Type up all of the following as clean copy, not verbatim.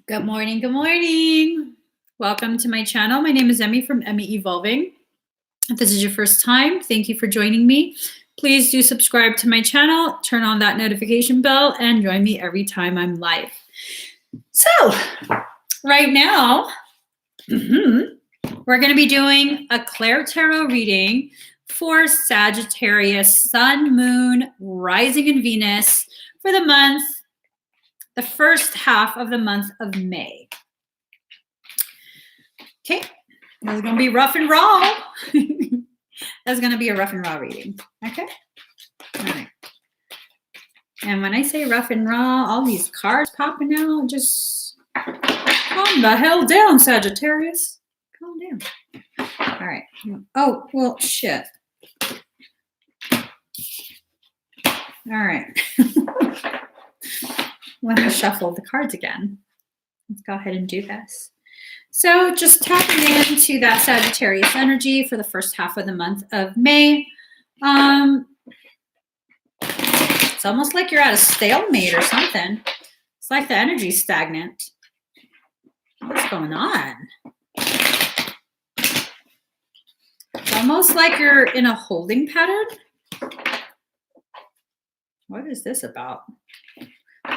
Good morning. Good morning. Welcome to my channel. My name is Emmy from Emmy Evolving. If this is your first time, thank you for joining me. Please do subscribe to my channel, turn on that notification bell, and join me every time I'm live. So, right now, we're going to be doing a ClairTarot reading for Sagittarius, Sun, Moon, Rising, and Venus for the first half of the month of May. Okay, this is going to be rough and raw. That's going to be a rough and raw reading. Okay, all right. And when I say rough and raw, all these cards popping out, just calm the hell down, Sagittarius. Calm down. All right. Oh, well, shit. All right. Let me shuffle the cards again. Let's go ahead and do this. So just tapping into that Sagittarius energy for the first half of the month of May. It's almost like you're at a stalemate or something. It's like the energy's stagnant. What's going on? It's almost like you're in a holding pattern. What is this about?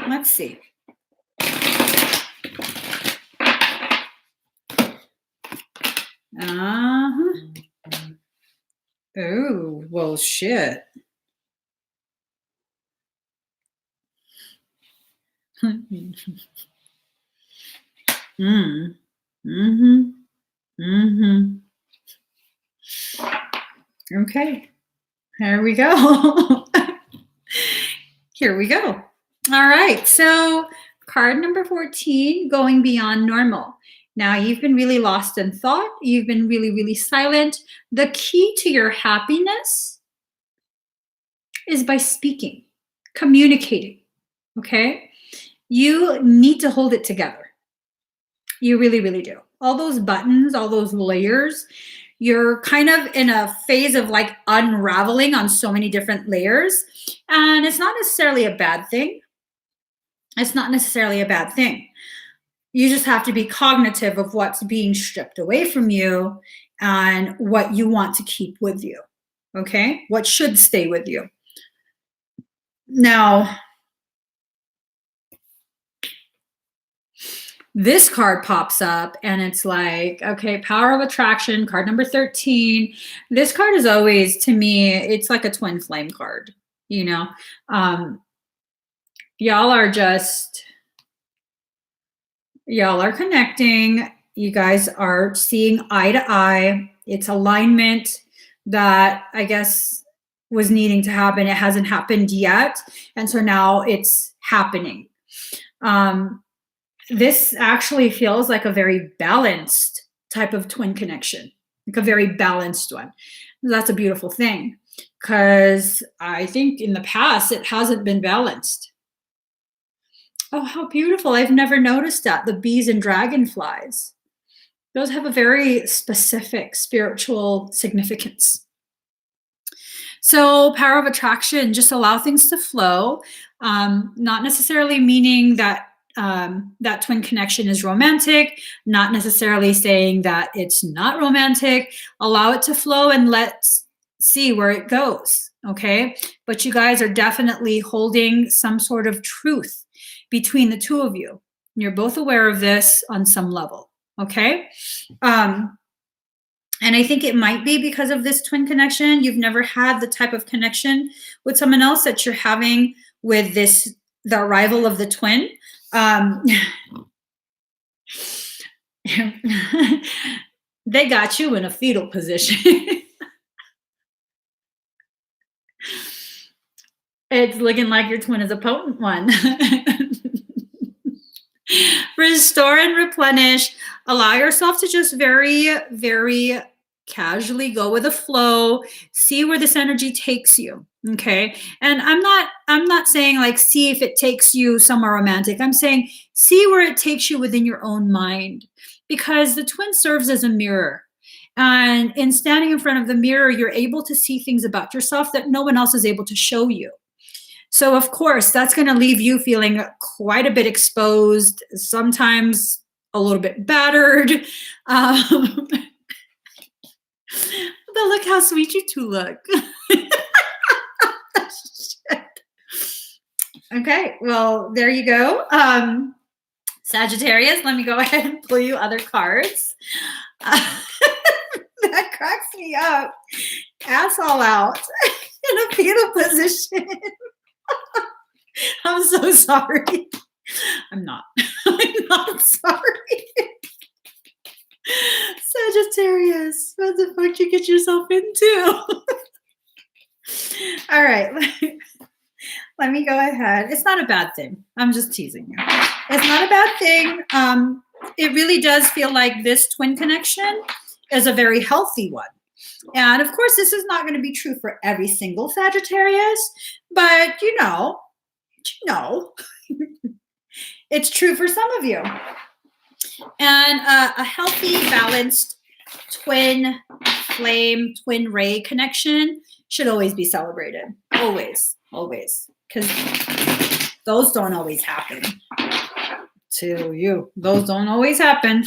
Let's see. Oh, well, shit. Okay, here we go. Here we go. All right, so card number 14, going beyond normal. Now, you've been really lost in thought. You've been really, really silent. The key to your happiness is by speaking, communicating, okay? You need to hold it together. You really, really do. All those buttons, all those layers, you're kind of in a phase of like unraveling on so many different layers. And it's not necessarily a bad thing. It's not necessarily a bad thing. You just have to be cognitive of what's being stripped away from you and what you want to keep with you, okay? What should stay with you. Now, this card pops up and it's like, okay, power of attraction, card number 13. This card is always, to me, it's like a twin flame card, you know? Y'all are connecting. You guys are seeing eye to eye. It's alignment that I guess was needing to happen. It hasn't happened yet. And so now it's happening. This actually feels like a very balanced type of twin connection, like a very balanced one. That's a beautiful thing because I think in the past it hasn't been balanced. Oh, how beautiful. I've never noticed that. The bees and dragonflies. Those have a very specific spiritual significance. So power of attraction, just allow things to flow. Not necessarily meaning that that twin connection is romantic, not necessarily saying that it's not romantic. Allow it to flow and let's see where it goes, okay? But you guys are definitely holding some sort of truth between the two of you. You're both aware of this on some level, okay? And I think it might be because of this twin connection. You've never had the type of connection with someone else that you're having with the arrival of the twin. They got you in a fetal position. It's looking like your twin is a potent one. Restore and replenish. Allow yourself to just very, very casually go with the flow. See where this energy takes you. Okay. And I'm not saying like, see if it takes you somewhere romantic. I'm saying, see where it takes you within your own mind, because the twin serves as a mirror. And in standing in front of the mirror, you're able to see things about yourself that no one else is able to show you. So of course, that's going to leave you feeling quite a bit exposed, sometimes a little bit battered. But look how sweet you two look. Okay, well, there you go. Sagittarius, let me go ahead and pull you other cards. That cracks me up. Ass all out in a fetal position. I'm so sorry. I'm not. I'm not sorry. Sagittarius, what the fuck you get yourself into? All right. Let me go ahead. It's not a bad thing. I'm just teasing you. It's not a bad thing. It really does feel like this twin connection is a very healthy one. And of course, this is not going to be true for every single Sagittarius, but you know, it's true for some of you. And a healthy, balanced twin flame, twin ray connection should always be celebrated. Always, always. Because those don't always happen to you. Those don't always happen.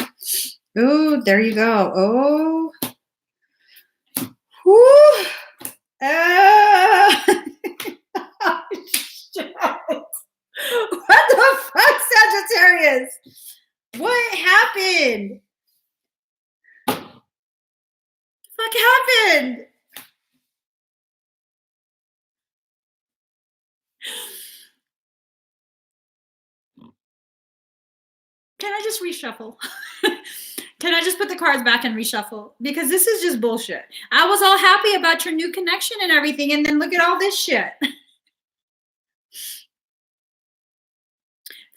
Oh, there you go. Oh. Whoo. What the fuck, Sagittarius? What happened? What the fuck happened? Can I just reshuffle? Can I just put the cards back and reshuffle? Because this is just bullshit. I was all happy about your new connection and everything, and then look at all this shit.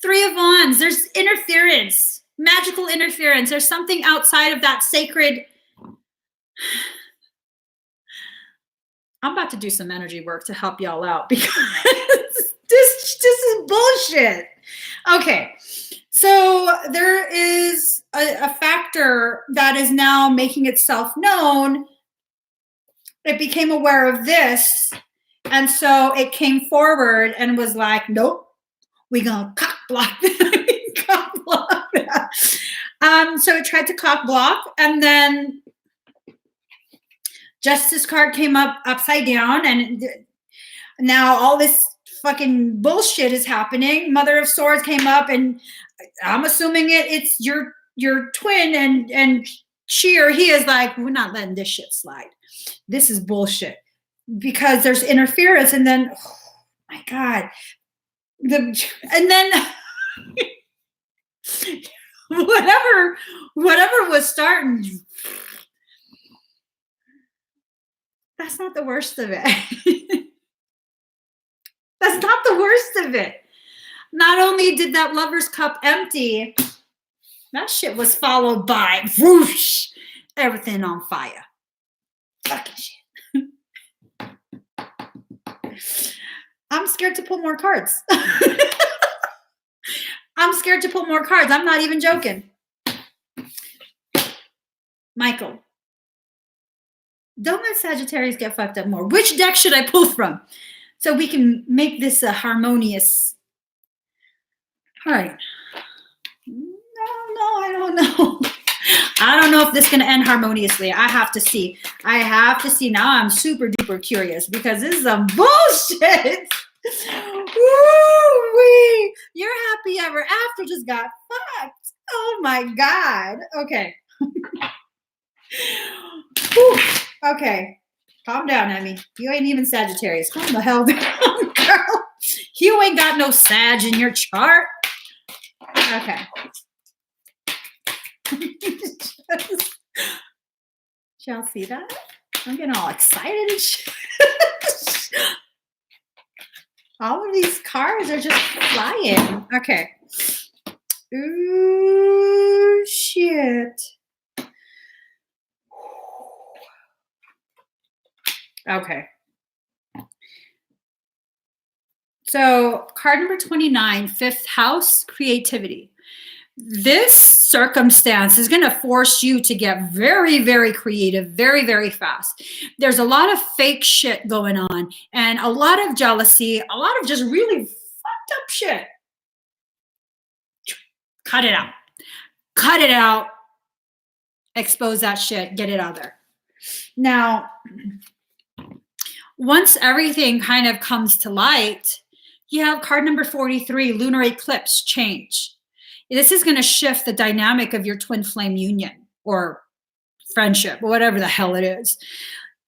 Three of Wands, there's interference, magical interference. There's something outside of that sacred. I'm about to do some energy work to help y'all out because this is bullshit. Okay, so there is a factor that is now making itself known. It became aware of this, and so it came forward and was like, nope, we're going to cock block that. Cock block that. So it tried to cock block, and then Justice card came up upside down, and now all this fucking bullshit is happening. Mother of Swords came up, and I'm assuming it's your twin, and she or he is like, we're not letting this shit slide. This is bullshit because there's interference, and then oh my god, and then whatever was starting. That's not the worst of it. That's not the worst of it. Not only did that lover's cup empty, that shit was followed by whoosh, everything on fire. Fucking shit. I'm scared to pull more cards. I'm scared to pull more cards. I'm not even joking. Michael, don't let Sagittarius get fucked up more. Which deck should I pull from so we can make this a harmonious? All right. No, I don't know. I don't know if this is going to end harmoniously. I have to see. Now I'm super duper curious because this is some bullshit. Woo-wee. Your happy ever after just got fucked. Oh my God. Okay. Okay. Calm down, Emmy. You ain't even Sagittarius. Calm the hell down, girl. You ain't got no Sag in your chart. Okay. Y'all see that? I'm getting all excited and shit. All of these cards are just flying. Okay. Ooh, shit. Okay. So card number 29, fifth house, creativity. This circumstance is going to force you to get very, very creative, very, very fast. There's a lot of fake shit going on and a lot of jealousy, a lot of just really fucked up shit. Cut it out. Cut it out. Expose that shit. Get it out there. Now, once everything kind of comes to light, you have card number 43, lunar eclipse change. This is going to shift the dynamic of your twin flame union or friendship, or whatever the hell it is.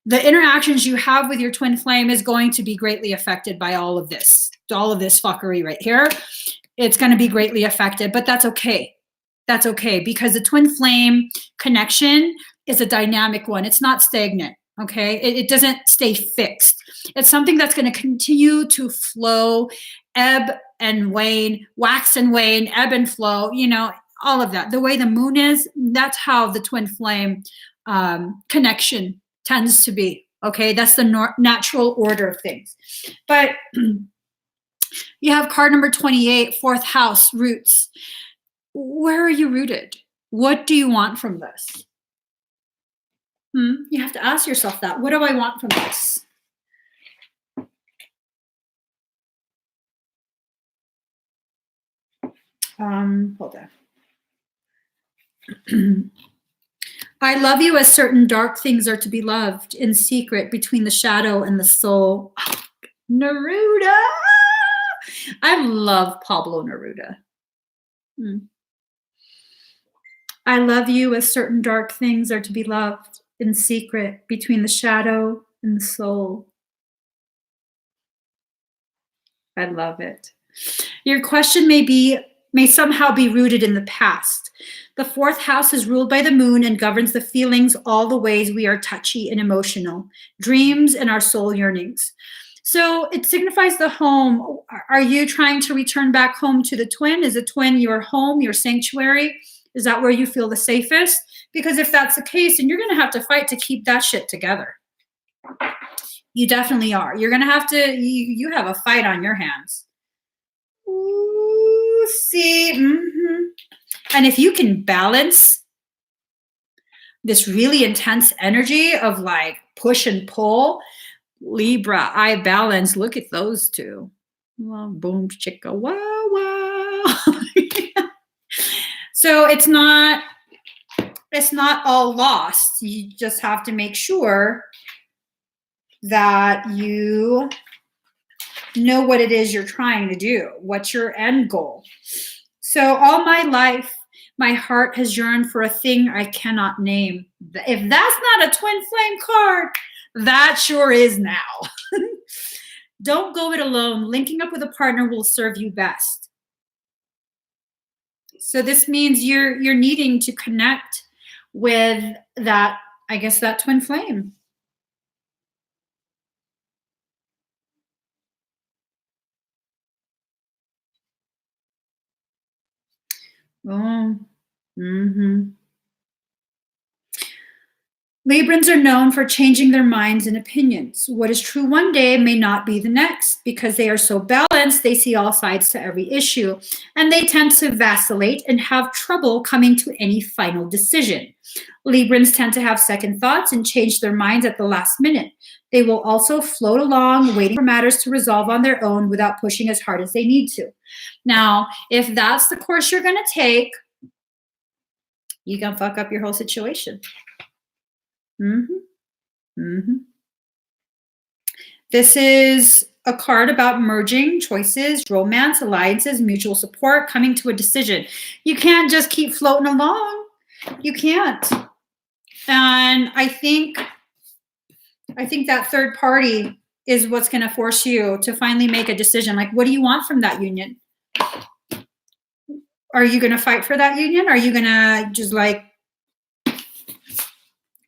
The interactions you have with your twin flame is going to be greatly affected by all of this fuckery right here. It's going to be greatly affected, but that's okay. That's okay, because the twin flame connection is a dynamic one. It's not stagnant, okay? It doesn't stay fixed. It's something that's going to continue to flow, ebb and wane, wax and wane, ebb and flow, you know, all of that. The way the moon is, that's how the twin flame connection tends to be, okay? That's the natural order of things. But you have card number 28, fourth house, roots. Where are you rooted? What do you want from this? You have to ask yourself that. What do I want from this? Hold on. I love you as certain dark things are to be loved in secret between the shadow and the soul. Oh, Neruda! I love Pablo Neruda. I love you as certain dark things are to be loved in secret between the shadow and the soul. I love it. Your question may somehow be rooted in the past. The fourth house is ruled by the moon and governs the feelings, all the ways we are touchy and emotional, dreams and our soul yearnings. So it signifies the home. Are you trying to return back home to the twin? Is the twin your home, your sanctuary? Is that where you feel the safest? Because if that's the case, then you're going to have to fight to keep that shit together. You definitely are. You're going to have to, you have a fight on your hands. Ooh, see. And if you can balance this really intense energy of like push and pull, Libra, I balance. Look at those two. Well, boom, chicka, wow, wow. So it's not all lost. You just have to make sure that you know what it is you're trying to do. What's your end goal? So all my life, my heart has yearned for a thing I cannot name. If that's not a twin flame card, that sure is now. Don't go it alone. Linking up with a partner will serve you best. So this means you're needing to connect with that, I guess, that twin flame. Oh, Librans are known for changing their minds and opinions. What is true one day may not be the next. Because they are so balanced, they see all sides to every issue, and they tend to vacillate and have trouble coming to any final decision. Librans tend to have second thoughts and change their minds at the last minute. They will also float along, waiting for matters to resolve on their own without pushing as hard as they need to. Now, if that's the course you're going to take, you can fuck up your whole situation. This is a card about merging, choices, romance, alliances, mutual support, coming to a decision. You can't just keep floating along. You can't. And I think that third party is what's going to force you to finally make a decision. Like, what do you want from that union? Are you going to fight for that union? Are you going to just like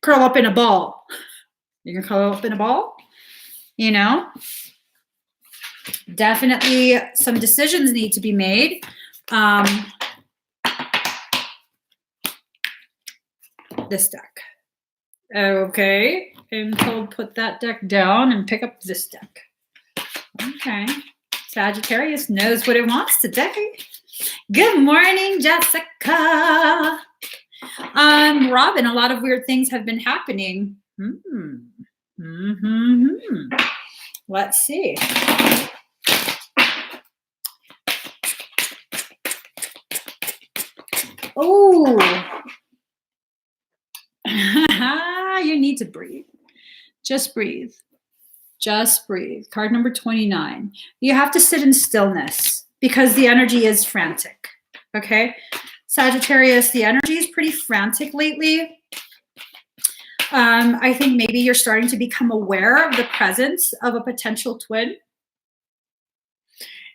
curl up in a ball? You can curl up in a ball, you know? Definitely some decisions need to be made. This deck. Okay. I'm told put that deck down and pick up this deck. Okay. Sagittarius knows what it wants today. Good morning, Jessica. Robin, a lot of weird things have been happening. Let's see. Oh, you need to breathe. Just breathe. Just breathe. Card number 29. You have to sit in stillness because the energy is frantic. Okay? Sagittarius, the energy is pretty frantic lately. I think maybe you're starting to become aware of the presence of a potential twin.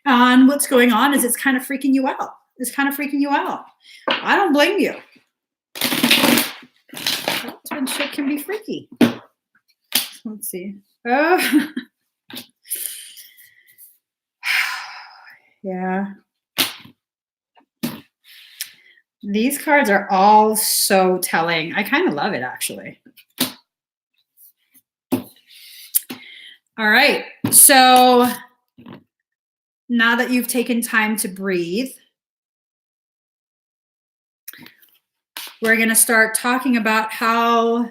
And what's going on is it's kind of freaking you out. It's kind of freaking you out. I don't blame you. Twin shit can be freaky. Let's see. Oh. Yeah. These cards are all so telling. I kind of love it, actually. All right. So now that you've taken time to breathe, we're going to start talking about how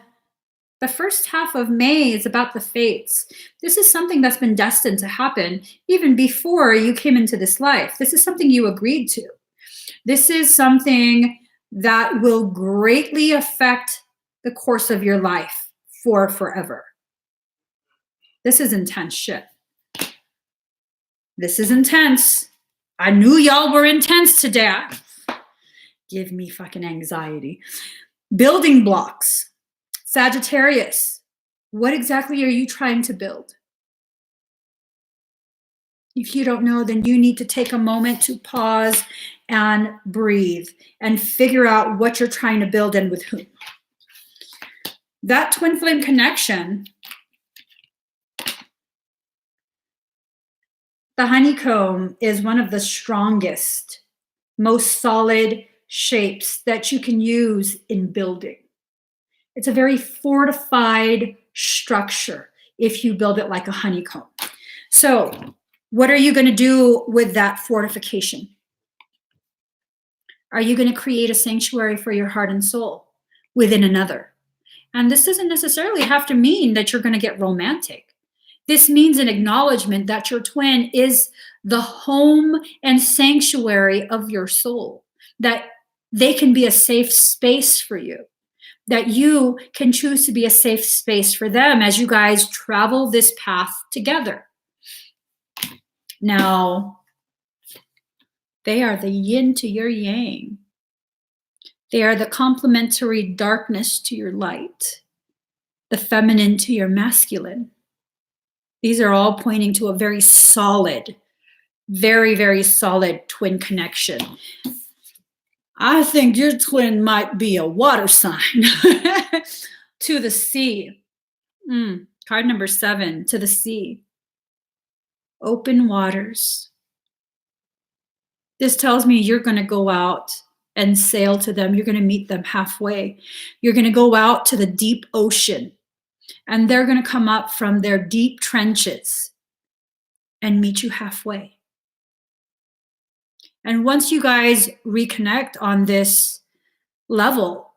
the first half of May is about the fates. This is something that's been destined to happen even before you came into this life. This is something you agreed to. This is something that will greatly affect the course of your life for forever. This is intense shit. This is intense. I knew y'all were intense today. Give me fucking anxiety. Building blocks. Sagittarius, what exactly are you trying to build? If you don't know, then you need to take a moment to pause and breathe and figure out what you're trying to build and with whom. That twin flame connection, the honeycomb is one of the strongest, most solid shapes that you can use in building. It's a very fortified structure if you build it like a honeycomb. So what are you going to do with that fortification? Are you going to create a sanctuary for your heart and soul within another? And this doesn't necessarily have to mean that you're going to get romantic. This means an acknowledgement that your twin is the home and sanctuary of your soul, that they can be a safe space for you, that you can choose to be a safe space for them as you guys travel this path together. Now, they are the yin to your yang. They are the complementary darkness to your light, the feminine to your masculine. These are all pointing to a very solid, very, very solid twin connection. I think your twin might be a water sign. To the sea. Card number 7, to the sea. Open waters. This tells me you're going to go out and sail to them. You're going to meet them halfway. You're going to go out to the deep ocean, and they're going to come up from their deep trenches and meet you halfway. And once you guys reconnect on this level,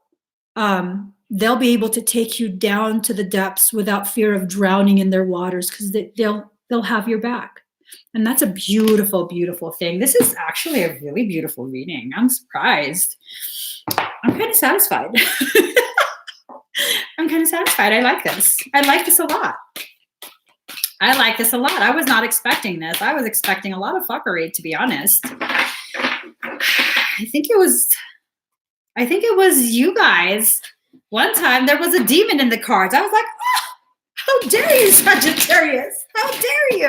they'll be able to take you down to the depths without fear of drowning in their waters, because they'll have your back. And that's a beautiful, beautiful thing. This is actually a really beautiful reading. I'm surprised. I'm kind of satisfied. I'm kind of satisfied. I like this. I like this a lot. I like this a lot. I was not expecting this. I was expecting a lot of fuckery, to be honest. I think it was you guys. One time there was a demon in the cards. I was like, how dare you, Sagittarius? How dare you?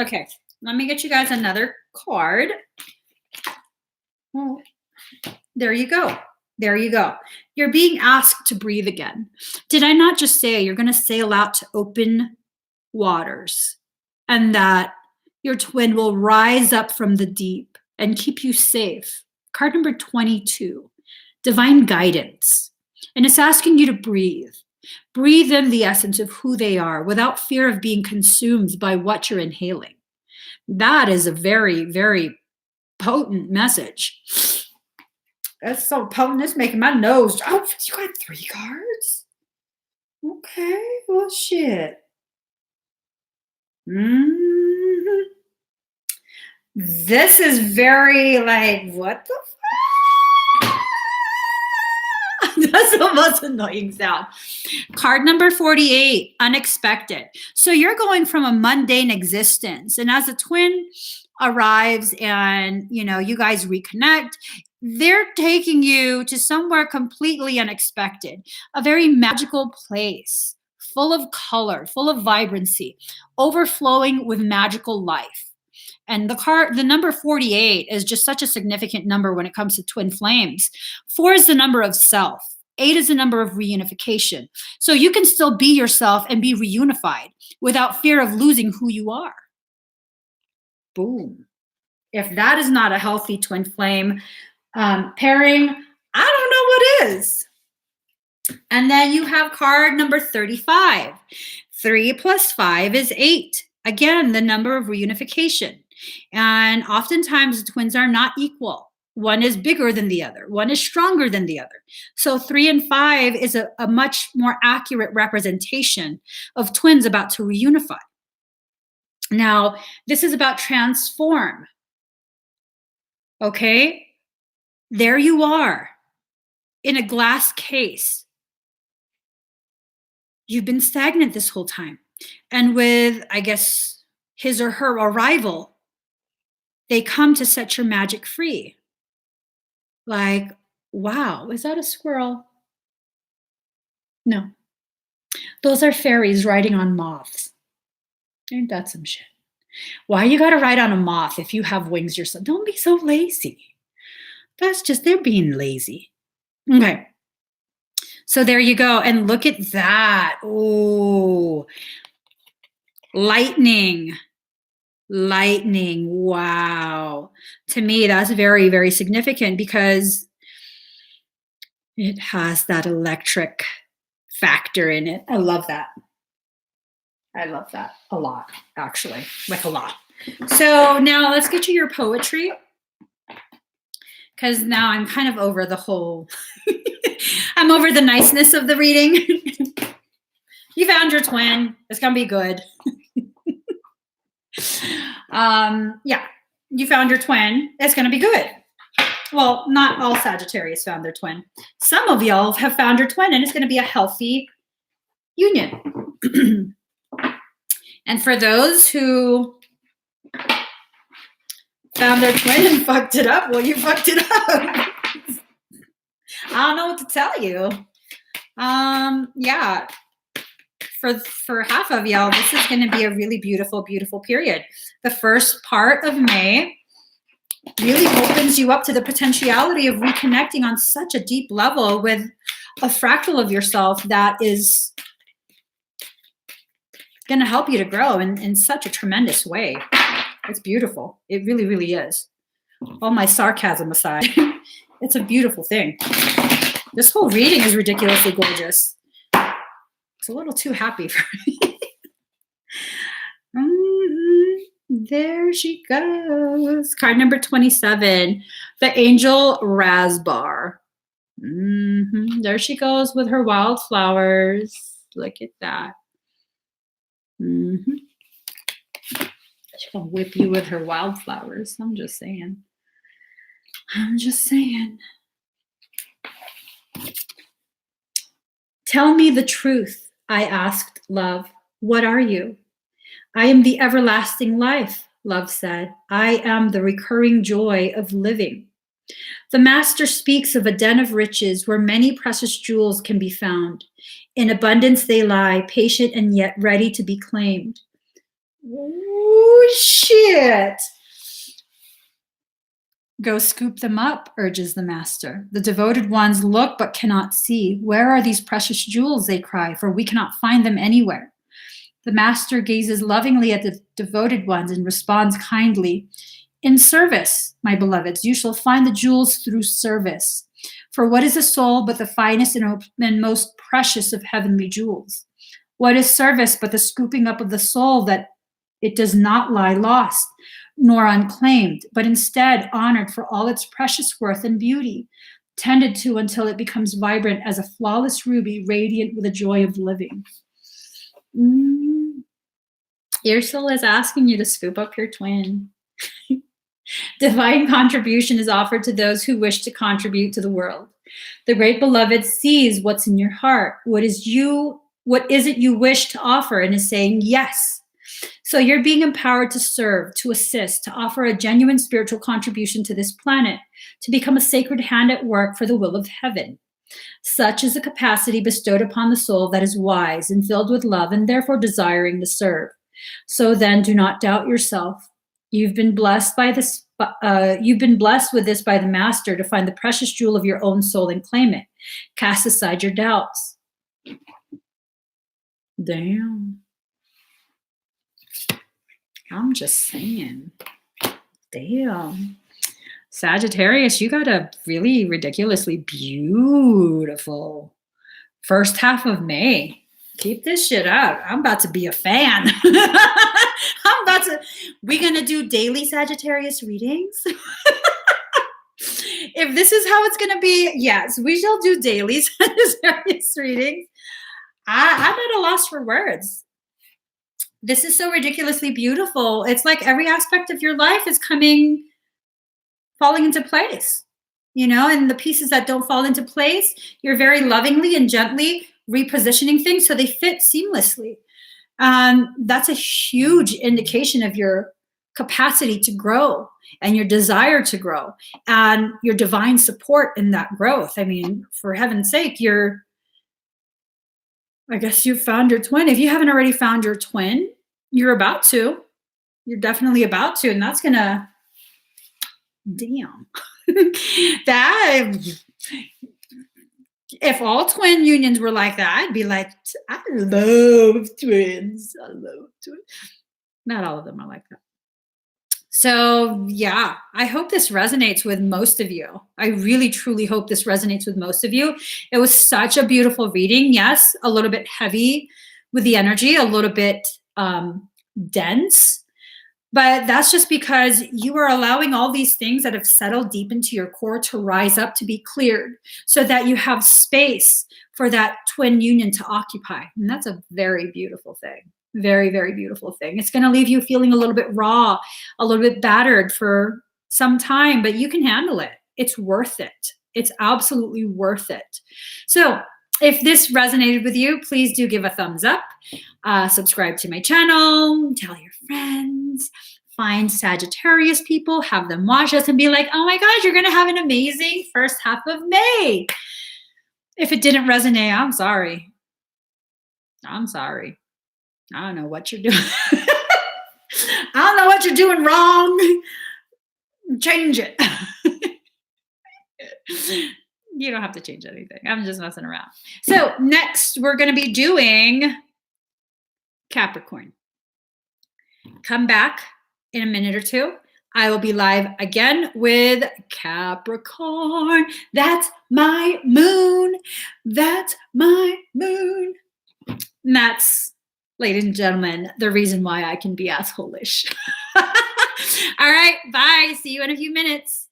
Okay, let me get you guys another card. Oh, there you go. There you go. You're being asked to breathe again. Did I not just say you're going to sail out to open waters, and that your twin will rise up from the deep and keep you safe? Card number 22, divine guidance. And it's asking you to breathe. Breathe in the essence of who they are without fear of being consumed by what you're inhaling. That is a very, very potent message. That's so potent. It's making my nose. Oh, you got 3 cards? Okay. Well, shit. This is very like, what the fuck? That's the most annoying sound. Card number 48, unexpected. So you're going from a mundane existence, and as a twin arrives and, you know, you guys reconnect, they're taking you to somewhere completely unexpected, a very magical place, full of color, full of vibrancy, overflowing with magical life. And the number 48 is just such a significant number when it comes to twin flames. 4 is the number of self. 8 is the number of reunification. So you can still be yourself and be reunified without fear of losing who you are. Boom. If that is not a healthy twin flame pairing, I don't know what is. And then you have card number 35. 3 plus 5 is 8. Again, the number of reunification. And oftentimes twins are not equal. One is bigger than the other. One is stronger than the other. So 3 and 5 is a much more accurate representation of twins about to reunify. Now, this is about transform. Okay? There you are in a glass case. You've been stagnant this whole time. And with, I guess, his or her arrival, they come to set your magic free. Like, wow, is that a squirrel? No. Those are fairies riding on moths. Ain't that some shit? Why you gotta ride on a moth if you have wings yourself? Don't be so lazy. That's just, they're being lazy. Okay. So there you go. And look at that. Oh, lightning. Lightning. Wow. To me, that's very, very significant because it has that electric factor in it. I love that. I love that a lot, actually, like a lot. So now let's get to your poetry, because now I'm kind of over the whole, I'm over the niceness of the reading. You found your twin. It's going to be good. Yeah, you found your twin. It's going to be good. Well, not all Sagittarius found their twin. Some of y'all have found your twin, and it's going to be a healthy union. And for those who found their twin and fucked it up, well, you fucked it up. I don't know what to tell you. Yeah. For half of y'all, this is going to be a really beautiful, beautiful period. The first part of May really opens you up to the potentiality of reconnecting on such a deep level with a fractal of yourself that is going to help you to grow in such a tremendous way. It's beautiful. It really, really is. All my sarcasm aside, it's a beautiful thing. This whole reading is ridiculously gorgeous. It's a little too happy for me. There she goes. Card number 27, the angel Rasbar. There she goes with her wildflowers. Look at that. She's gonna whip you with her wildflowers. I'm just saying. I'm just saying. Tell me the truth, I asked love. What are you? I am the everlasting life, love said. I am the recurring joy of living. The master speaks of a den of riches where many precious jewels can be found. In abundance they lie, patient and yet ready to be claimed. Oh, shit. Go scoop them up, urges the master. The devoted ones look but cannot see. Where are these precious jewels, they cry, for we cannot find them anywhere. The master gazes lovingly at the devoted ones and responds kindly. In service, my beloveds, you shall find the jewels through service. For what is a soul but the finest and most precious of heavenly jewels? What is service but the scooping up of the soul that it does not lie lost? nor unclaimed, but instead honored for all its precious worth and beauty, tended to until it becomes vibrant as a flawless ruby, radiant with the joy of living. Your soul is asking you to scoop up your twin. Divine contribution is offered to those who wish to contribute to the world. The great beloved sees what's in your heart. What is it you wish to offer, and is saying yes. So you're being empowered to serve, to assist, to offer a genuine spiritual contribution to this planet, to become a sacred hand at work for the will of heaven. Such is the capacity bestowed upon the soul that is wise and filled with love and therefore desiring to serve. So then do not doubt yourself. You've been blessed with this by the Master to find the precious jewel of your own soul and claim it. Cast aside your doubts. Damn. I'm just saying. Damn. Sagittarius, you got a really ridiculously beautiful first half of May. Keep this shit up. I'm about to be a fan. We're going to do daily Sagittarius readings. If this is how it's going to be, yes, we shall do daily Sagittarius readings. I'm at a loss for words. This is so ridiculously beautiful. It's like every aspect of your life is falling into place, and the pieces that don't fall into place, you're very lovingly and gently repositioning things so they fit seamlessly. That's a huge indication of your capacity to grow and your desire to grow and your divine support in that growth. I mean, for heaven's sake, I guess you've found your twin. If you haven't already found your twin, you're about to. You're definitely about to, and that's gonna, damn. That, if all twin unions were like that, I'd be like, I love twins. I love twins. Not all of them are like that. So yeah, I hope this resonates with most of you. I really, truly hope this resonates with most of you. It was such a beautiful reading. Yes, a little bit heavy with the energy, a little bit dense, but that's just because you are allowing all these things that have settled deep into your core to rise up, to be cleared, so that you have space for that twin union to occupy. And that's a very beautiful thing. Very, very beautiful thing. It's going to leave you feeling a little bit raw, a little bit battered for some time, but you can handle it. It's worth it. It's absolutely worth it. So if this resonated with you, please do give a thumbs up, subscribe to my channel, tell your friends, find Sagittarius people, have them watch us and be like, oh my gosh, you're going to have an amazing first half of May. If it didn't resonate, I'm sorry. I'm sorry. I don't know what you're doing. I don't know what you're doing wrong. Change it. You don't have to change anything. I'm just messing around. So next, we're going to be doing Capricorn. Come back in a minute or two. I will be live again with Capricorn. That's my moon. That's my moon. And that's, ladies and gentlemen, the reason why I can be asshole-ish. All right, bye. See you in a few minutes.